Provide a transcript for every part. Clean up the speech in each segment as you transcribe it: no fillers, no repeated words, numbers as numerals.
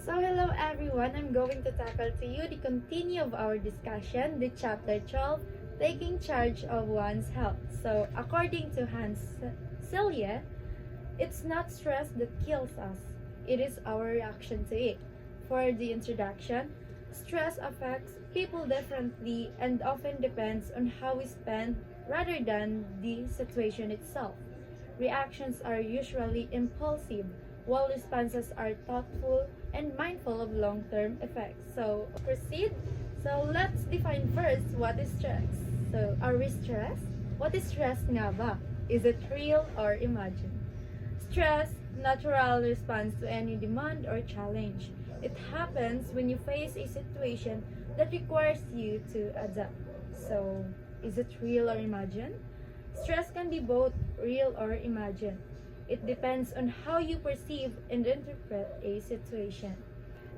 So hello everyone, I'm going to tackle to you the continue of our discussion, the chapter 12, taking charge of one's health. So according to Hans Selye, it's not stress that kills us, it is our reaction to it. For the introduction, stress affects people differently and often depends on how we spend rather than the situation itself. Reactions are usually impulsive, while responses are thoughtful and mindful of long-term effects. So, proceed. So, let's define first what is stress. So, are we stressed? What is stress nga ba? Is it real or imagined? Stress, natural response to any demand or challenge. It happens when you face a situation that requires you to adapt. So, is it real or imagined? Stress can be both real or imagined. It depends on how you perceive and interpret a situation.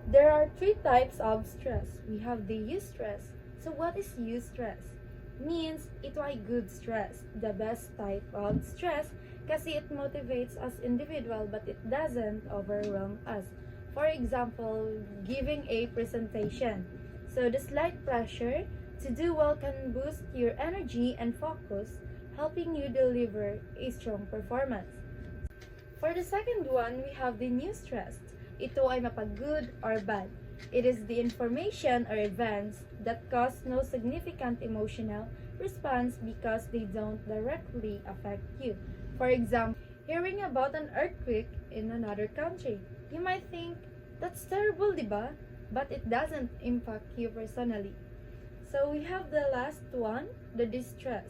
There are three types of stress. We have the eustress. So what is eustress? Means ito ay good stress, the best type of stress kasi it motivates us individual but it doesn't overwhelm us. For example, giving a presentation. So the slight pressure to do well can boost your energy and focus, helping you deliver a strong performance. For the second one, we have the new stress. Ito ay mapag-good or bad. It is the information or events that cause no significant emotional response because they don't directly affect you. For example, hearing about an earthquake in another country. You might think, that's terrible, diba? But it doesn't impact you personally. So we have the last one, the distress.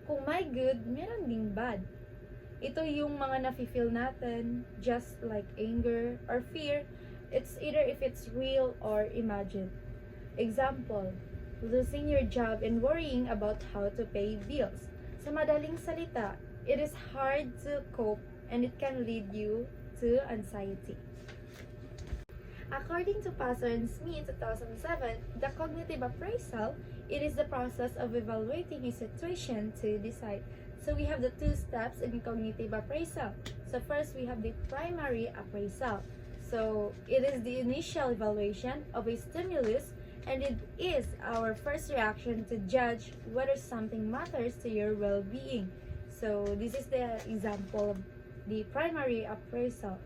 Kung may good, meron ding bad. Ito yung mga nafe-feel natin, just like anger or fear. It's either if it's real or imagined. Example, losing your job and worrying about how to pay bills. Sa madaling salita, it is hard to cope and it can lead you to anxiety. According to Passer and Smith 2007, the cognitive appraisal, it is the process of evaluating a situation to decide. So we have the two steps in cognitive appraisal. So first we have the primary appraisal. So it is the initial evaluation of a stimulus and it is our first reaction to judge whether something matters to your well-being. So this is the example of the primary appraisal.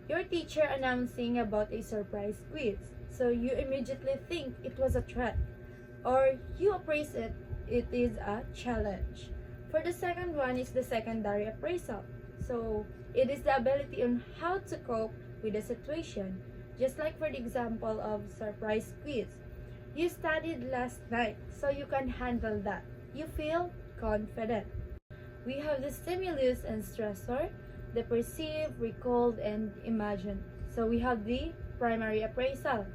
Your teacher announcing about a surprise quiz. So you immediately think it was a threat. Or you appraise it, it is a challenge. For the second one is the secondary appraisal. So it is the ability on how to cope with the situation. Just like for the example of surprise quiz. You studied last night, so you can handle that. You feel confident. We have the stimulus and stressor, the perceive, recalled, and imagine. So we have the primary appraisal.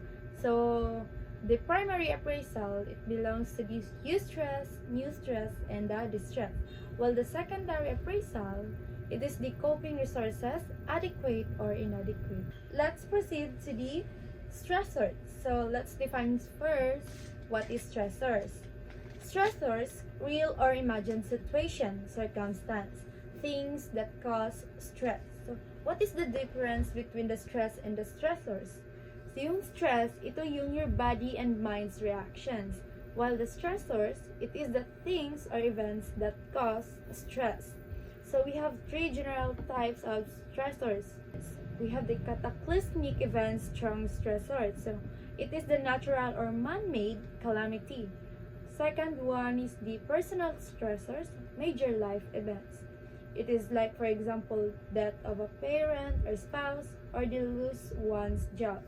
So the primary appraisal, it belongs to the eustress, new stress, and the distress. While the secondary appraisal, it is the coping resources, adequate or inadequate. Let's proceed to the stressors. So let's define first what is stressors. Stressors, real or imagined situation, circumstance, things that cause stress. So, what is the difference between the stress and the stressors? So, yung stress, ito yung your body and mind's reactions. While the stressors, it is the things or events that cause stress. So, we have three general types of stressors. We have the cataclysmic events, strong stressors. So, it is the natural or man-made calamity. Second one is the personal stressors, major life events. It is like, for example, death of a parent or spouse or the lose one's job.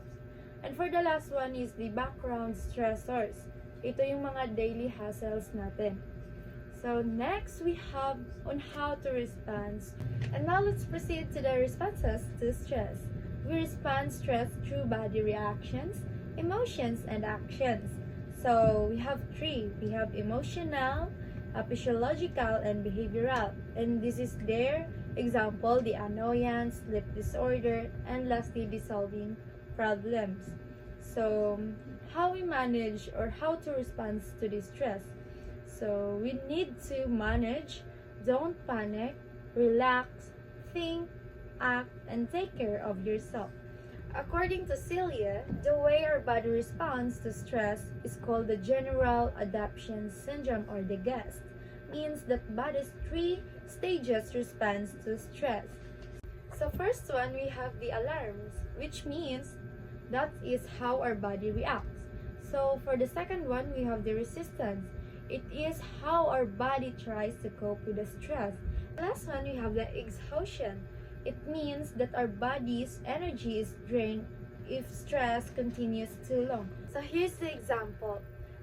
And for the last one is the background stressors. Ito yung mga daily hassles natin. So next we have on how to respond. And now let's proceed to the responses to stress. We respond stress through body reactions, emotions, and actions. So we have three. We have emotional, physiological, and behavioral. And this is their example, the annoyance, sleep disorder, and lastly, the solving problems. So, how we manage or how to respond to this stress. So, we need to manage, don't panic, relax, think, act, and take care of yourself. According to Celia, the way our body responds to stress is called the General Adaptation Syndrome, or the GAST. Means that body's 3 stages response to stress. So first one, we have the alarms, which means that is how our body reacts. So for the second one, we have the resistance. It is how our body tries to cope with the stress. Last one, we have the exhaustion. It means that our body's energy is drained if stress continues too long. So here's the example.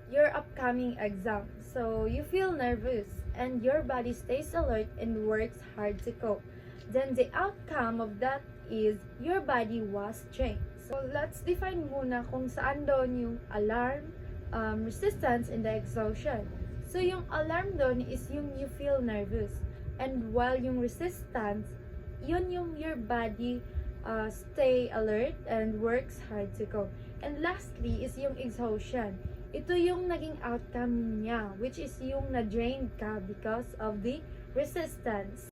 Your upcoming exam. So you feel nervous and your body stays alert and works hard to cope. Then the outcome of that is your body was drained. So let's define muna kung saan doon yung alarm, resistance, and the exhaustion. So yung alarm doon is yung you feel nervous. And while yung resistance, yun yung your body stay alert and works hard to cope. And lastly is yung exhaustion. Ito yung naging outcome niya, which is yung na-drained ka because of the resistance.